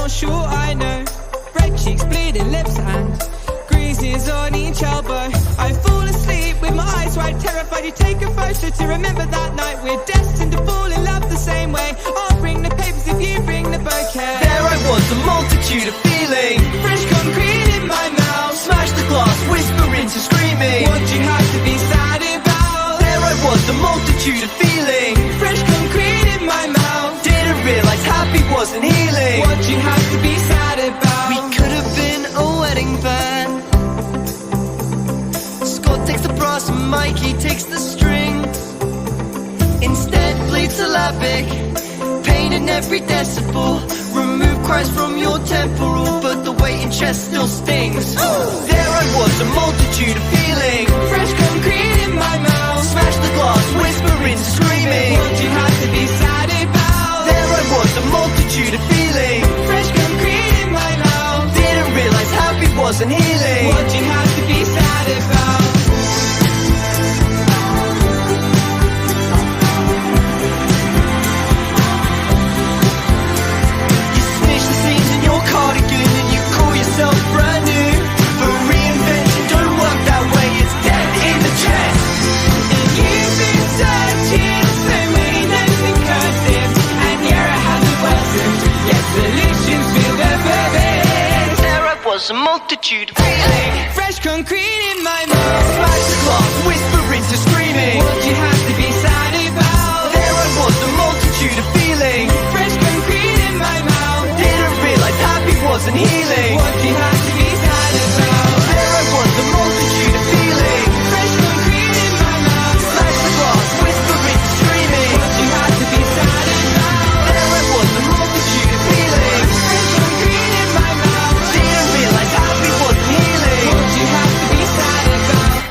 not sure I know. Red cheeks, bleeding lips and greases on each elbow. I fall asleep with my eyes wide, terrified you take a photo to remember that night. We're destined to fall in love the same way. I'll bring the papers if you bring the bouquet. There I was, a multitude of feeling. Fresh concrete in my mouth. Smash the glass, whisper into screaming. What you have to be sad about? There I was, a multitude of feeling. Fresh concrete in my mouth. Didn't realize happy wasn't healing. What you have to be sad about? We could have been a wedding band. Scott takes the brass and Mikey takes the strings. Instead played syllabic, pain in every decibel. Remove cries from your temporal, but the weight in chest still stings. There I was, a multitude of feeling. Fresh concrete in my mouth. Smash the glass, whisper into screaming. What you have to be sad about? There I was, a multitude of feeling. Fresh concrete in my mouth. Didn't realize happy wasn't healing. What you have to be sad about? Cardigan and you call yourself brand new. But reinvention don't work that way, it's dead in the chest. And you've been searching so many notes in cursive, and you're a hazard person, yet solutions feel the verbiage. There I was, a multitude of feeling. Fresh concrete in my mouth. Smash the glass, whisper into screaming. What you have to be sad about? There I was, a multitude of feeling. Fresh concrete in my mouth. Didn't realize happy wasn't healing. What you have to be sad about? There I was, a multitude of feeling. Fresh concrete in my mouth. Smash the glass, whisper into screaming. What you have to be sad about? There I was, a multitude of feeling. Fresh concrete in my mouth. Didn't realize happy wasn't healing. What you have to be sad about?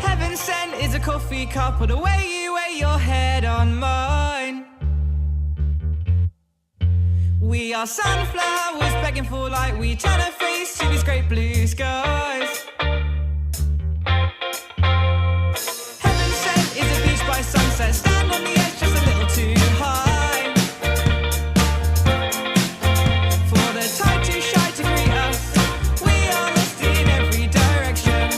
Heaven sent is a coffee cup, or the way you weigh your head on mine. We are sunflowers begging for light. We turn our face to these great blue skies. Heaven sent is a beach by sunset. Stand on the edge just a little too high. For the tide too shy to greet us, we are lost in every direction.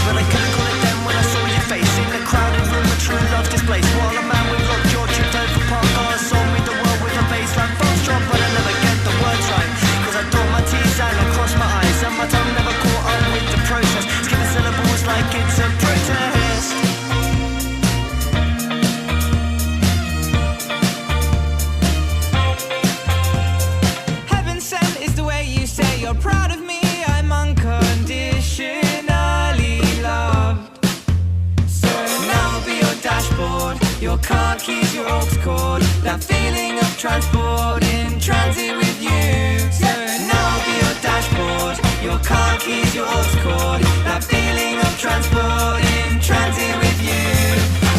But I couldn't call it then when I saw your face in the crowded room, a true love displays. While a man with locked jaw tripped over park cars, sold me the world with a baseline false drop, but I never get the words right. Cause I dot my T's and I cross my eyes, and my tongue never caught up with the process. Skipping syllables like it's a protest. Heaven sent is the way you say you're proud of me. I'm unconditionally loved. So now I'll be your dashboard, your car keys, your aux cord. That feeling of transport in transit with you. So now I'll be your dashboard, your car keys, your aux cord. That feeling of transport in transit with you.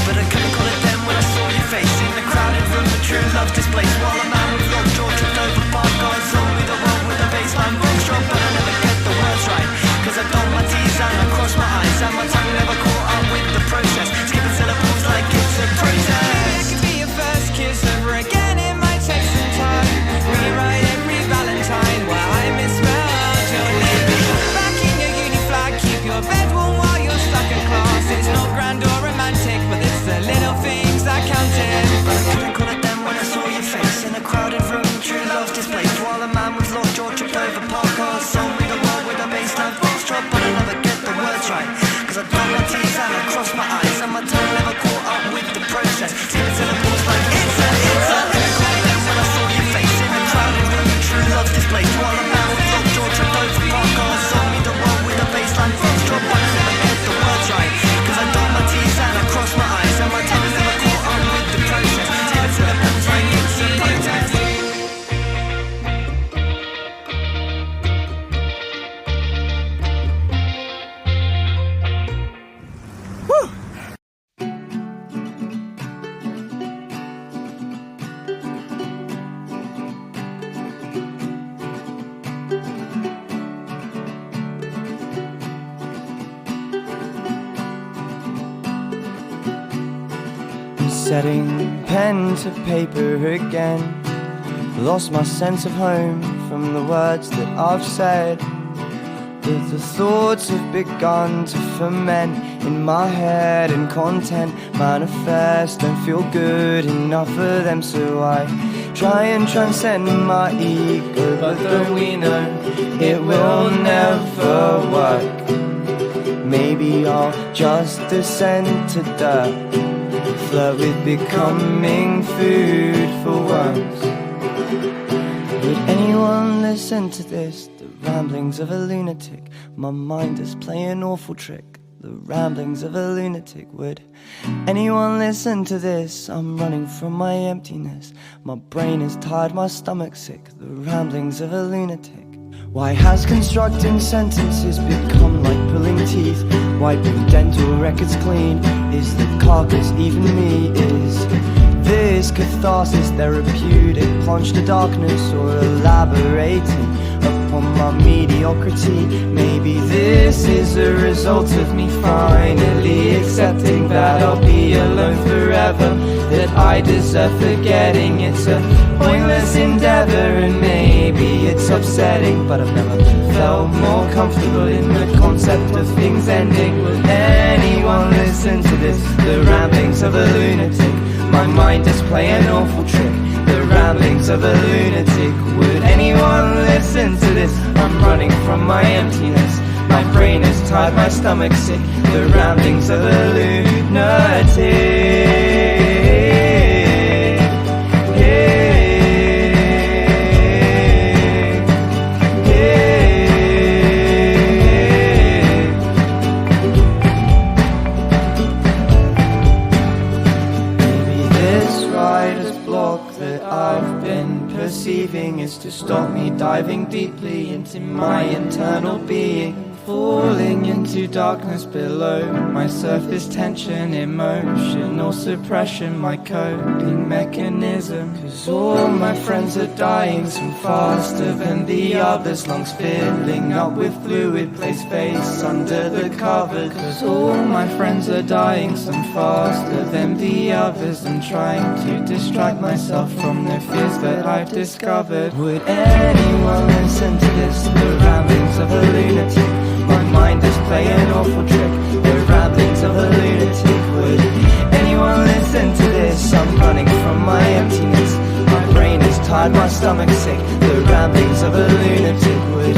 But I couldn't call it then when I saw your face in the crowded room, a true love displays. While a man with locked jaw tripped over park cars, sold me the world with a baseline box drop, but I never get the words right. Cause I dot my T's and I cross my eyes, and my tongue never caught up with the process. Skipping syllables like it's a protest. It could be your first kiss over again, it might take some time. Rewrite every Valentine where I misspelled your name. Back in your uni flag, keep your bed warm while you're stuck in class. It's not grand or romantic, but it's the little things that count in. But I couldn't call it then when I saw your face in a crowded room, true love displays. While a man with locked jaw tripped over park cars, sold me the world with a baseline box drop, but I never get the words right. Cause I dot my T's and I cross my eyes, and my tongue never caught up with the process. Skipping syllables like it's a couldn't call it then when I saw your face in a crowded room, true love displays. While a man with locked jaw tripped over park cars, sold me the world with a baseline box drop, but I never get the words right. Cause I dot my T's and I cross my eyes, and my tongue never caught up with the process. Skipping syllables like it's a protest. Setting pen to paper again. Lost my sense of home from the words that I've said. But the thoughts have begun to ferment in my head, and content manifest. Don't feel good enough for them, so I try and transcend my ego. But don't we know it will never work? Maybe I'll just descend to dirt, flirt with becoming food for worms. Would anyone listen to this? The ramblings of a lunatic. My mind is playing an awful trick. The ramblings of a lunatic. Would anyone listen to this? I'm running from my emptiness. My brain is tired, my stomach's sick. The ramblings of a lunatic. Why has constructing sentences become like pulling teeth? Wiping dental records clean. Is the carcass even me? Is this catharsis therapeutic? Plunge to darkness or elaborating upon my mediocrity? Maybe this is a result of me finally accepting that I'll be alone forever, that I deserve forgetting. It's a pointless endeavor and maybe it's upsetting, but I've never felt more comfortable in the concept of things ending. Will anyone listen to this? The ramblings of a lunatic. My mind is playing an awful trick. The ramblings of a lunatic. Would anyone listen to this? I'm running from my emptiness. My brain is tired, my stomach's sick. The ramblings of a lunatic. Perceiving is to stop me diving deeply into my internal being, falling into darkness below my surface tension, emotional suppression, my coping mechanism. Cause all my friends are dying, some faster than the others, lungs filling up with fluid, place face under the covers. Cause all my friends are dying, some faster than the others. I'm trying to distract myself from the fears that I've discovered. Would anyone listen to this? The ramblings of a lunatic. My mind is playing an awful trick. The ramblings of a lunatic. Would anyone listen to this? I'm running from my emptiness. My brain is tired, my stomach's sick. The ramblings of a lunatic. Would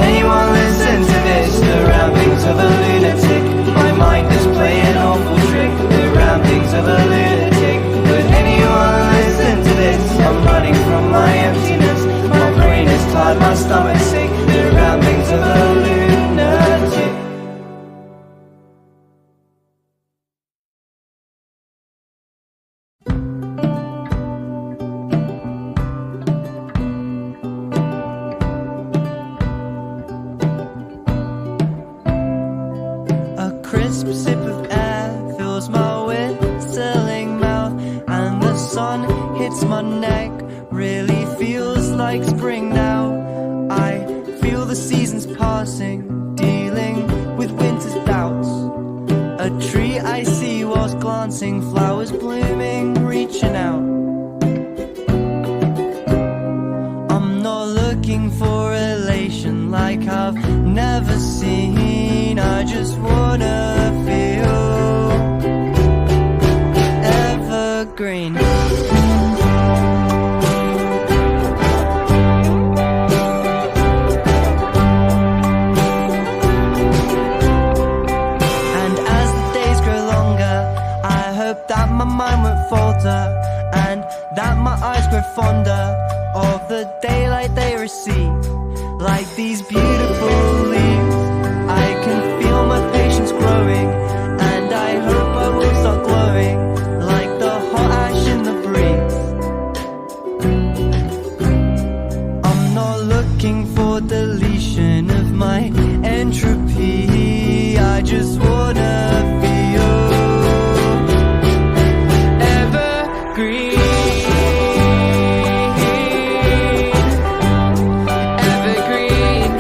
anyone listen to this? The ramblings of a lunatic. My mind is playing an awful trick. The ramblings of a lunatic. Would anyone listen to this? I'm running from my emptiness. My brain is tired, my stomach's sick. The ramblings of a lunatic. Sip of air fills my whistling mouth, and the sun hits my neck. Really feels like spring now. I feel the seasons passing, dealing with winter's doubts. A tree I see whilst glancing, flowers blooming, reaching out. I'm not looking for elation like I've never seen. I just wanna feel evergreen. And as the days grow longer, I hope that my mind won't falter, and that my eyes grow fonder of the daylight they receive. Like these beautiful leaves, I can feel my patience growing, and I hope I will start glowing like the hot ash in the breeze. I'm not looking for deletion of my entropy. I just wanna feel evergreen. Evergreen.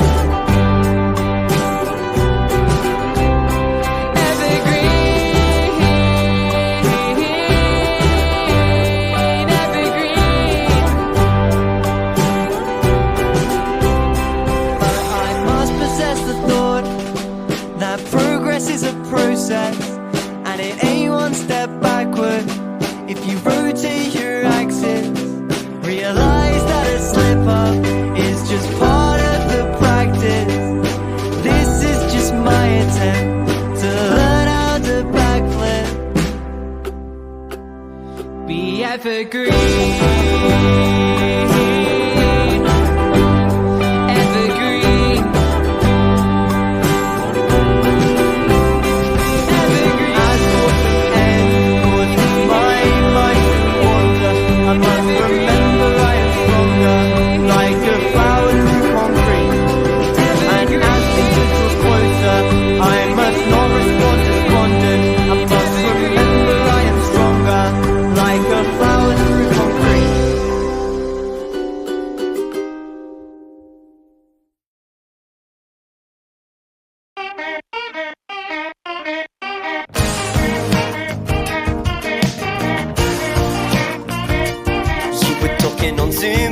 progress is a process, and it ain't one step backward. If you rotate your axis, realize that a slip up is just part of the practice. This is just my attempt to learn how to backflip. Be evergreen.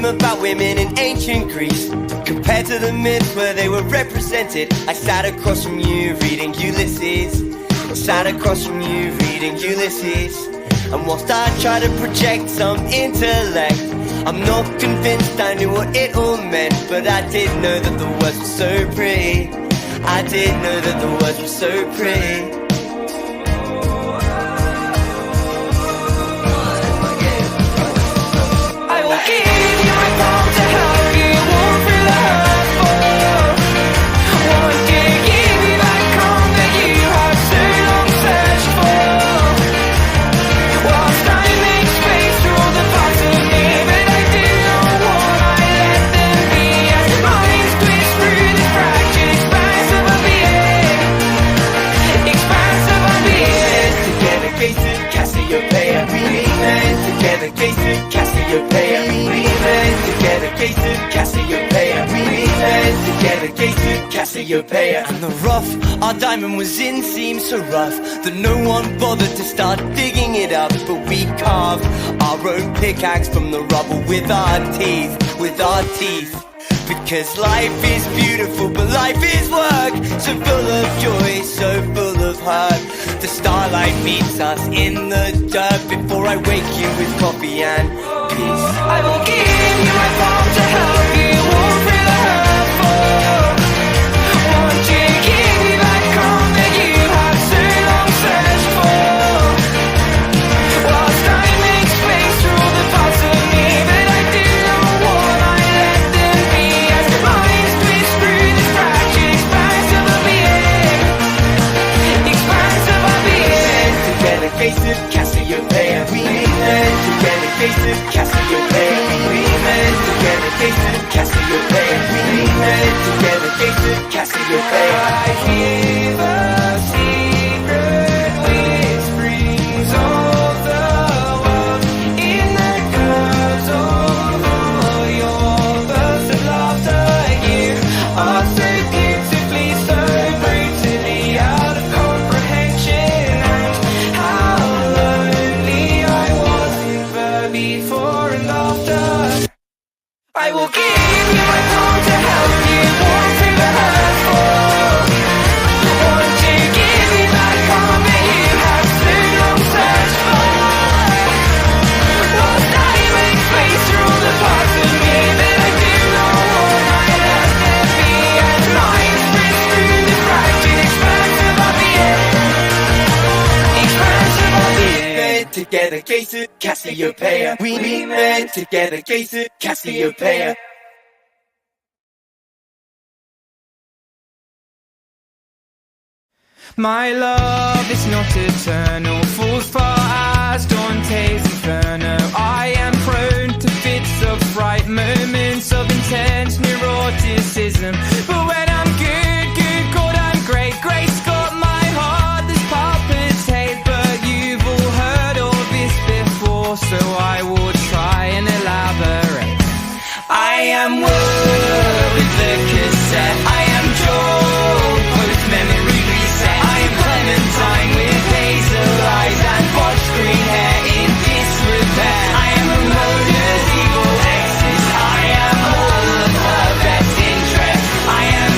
About women in ancient Greece, compared to the myths where they were represented. I sat across from you reading Ulysses. I sat across from you reading Ulysses. And whilst I try to project some intellect, I'm not convinced I knew what it all meant. But I did know that the words were so pretty. I did know that the words were so pretty. Cassiopeia, we meant together, Cassiopeia, we meant together, Cassiopeia. And the rough, our diamond was inseam so rough that no one bothered to start digging it up. But we carved our own pickaxe from the rubble with our teeth, with our teeth. Because life is beautiful, but life is work. So full of joy, so full of hurt. The starlight meets us in the dirt before I wake you with coffee and peace. I will give you my palm to help you walk through the hurtful. Won't you give me that calm that you have so long searched for? Whilst I make space for all the parts of me that I do not want, I let them be as the minds twist through this fractured expanse of our being. Expanse of our being. Together, case of Cassiopeia, we meant together, case of Cassiopeia, we meant together, case of Cassiopeia, we meant together, case of Cassiopeia. I hear the secret whisperings of the world in the curves of all your bursts of laughter. You are so beautifully, so brutally out of comprehension, and how lonely I was before and after. I will give you my palm to help you walk through the hurtful. Won't you give me that calm that you have so long searched for? Whilst I make space for all the parts of me that I do not want, I let them be as lines sprint through the fractured expanse of our being. Expanse of our being. Meant together, case of Cassiopeia, we meant together, case of Cassiopeia. My love is not eternal, falls far as Dante's Inferno. I am prone to fits of fright, moments of intense neuroticism. But when I'm good, good God, I'm great. Grace got my heart that's palpitate. But you've all heard of this before, so I will try and elaborate. I am Wood with the cassette. I am Joel, post-memory reset. I am Clementine with hazel eyes and bosh green hair in disrepair. I am Ramona's evil exes. I am all of her best interest. I am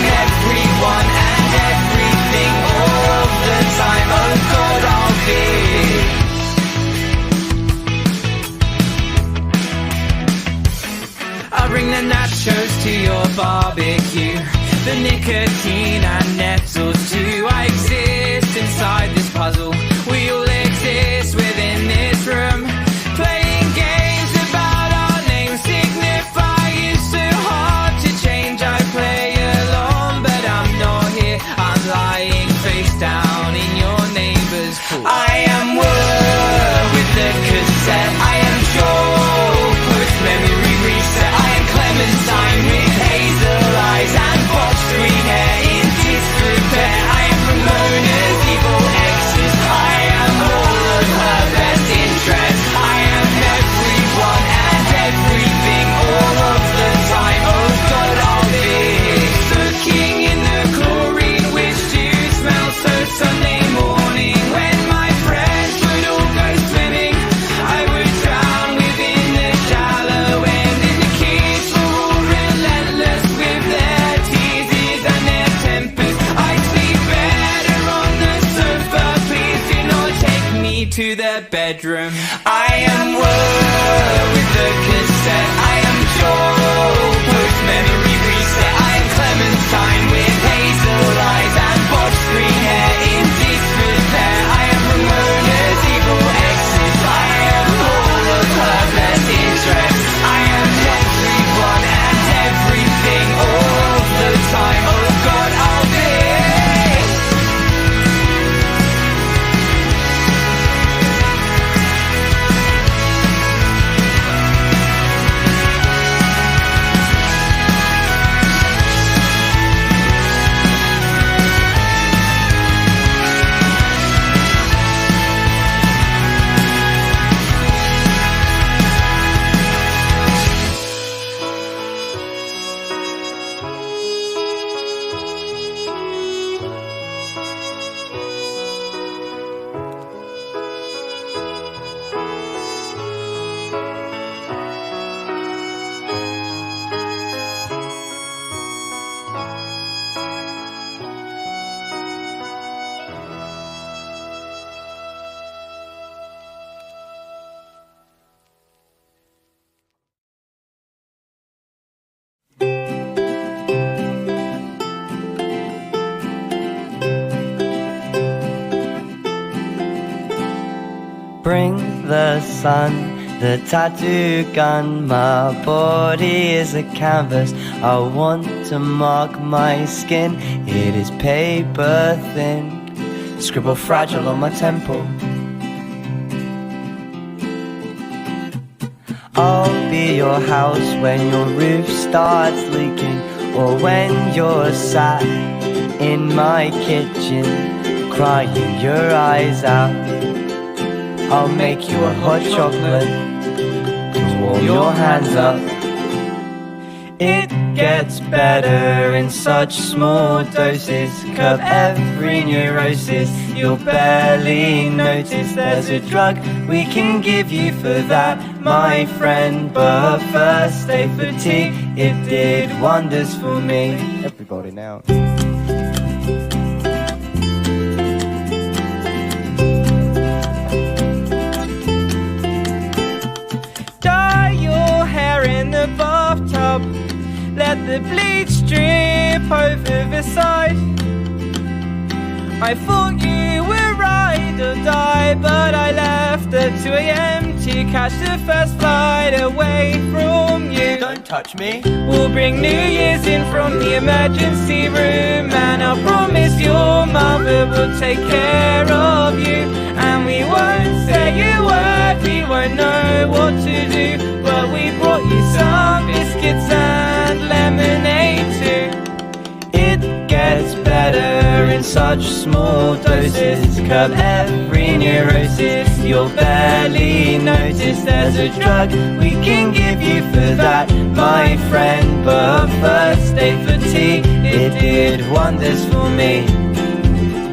the nicotine and nettles too. I exist inside this puzzle. We all exist within this room, playing games about our names. Signify it's so hard to change. I play along, but I'm not here. I'm lying face down in your neighbor's pool. I am Word with the cassette. I am Joel, post-memory reset. I am Clementine with hazel eyes and box green hair in disrepair. I am Ramona's evil exes. I am all of her best interests. I am everyone and everything all of the time. Oh God, I'll be looking in the chlorine which do smell so Sunday morning. When my friends would all go swimming, I would drown within the shallow end. And the kids were all relentless with their teases and their tempers. I sleep better on the sofa. Please do not take me to the bedroom. I am Word with the cassette. I am Joel, post-memory reset. I am Clementine with hazel eyes and box green hair in disrepair. I am Ramona's evil exes. I am all of her best interests. I am everyone and everything all of the time. Oh God, I'll be. Bring the sun, the tattoo gun. My body is a canvas. I want to mark my skin. It is paper thin. Scribble fragile on my temple. I'll be your house when your roof starts leaking, or when you're sat in my kitchen crying your eyes out. I'll make you a hot chocolate to warm your hands up. It gets better in such small doses. Curb every neurosis. You'll barely notice there's a drug we can give you for that, my friend. But first, stay for tea. It did wonders for me. Everybody now. The bathtub, let the bleach drip over the side. I thought you were ride or die, but I left at 2 AM to catch the first flight away from you. Don't touch me. We'll bring New Year's in from the emergency room, and I promise your mother will take care of you. And we won't say a word, we won't know what to do, but we brought you some biscuits and lemonade too. It gets better in such small doses. Curb every neurosis. You'll barely notice there's a drug we can give you for that, my friend. But first, stay for tea. It did wonders for me.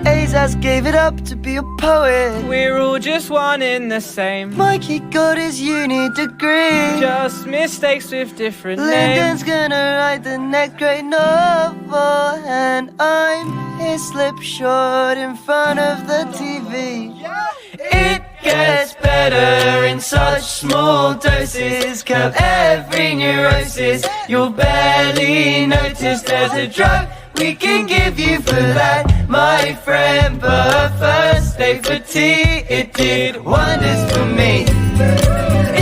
Azaz gave it up to be a poet. We're all just one in the same. Mikey got his uni degree. Just mistakes with different names. Lyndon's gonna write the next great novel, and I'm his slipshod in front of the TV. It gets better in such small doses. Curb every neurosis. You'll barely notice there's a drug we can give you for that, my friend. But first, stay for tea, it did wonders for me.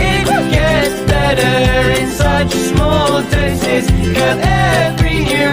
It gets better in such small doses, girl, every year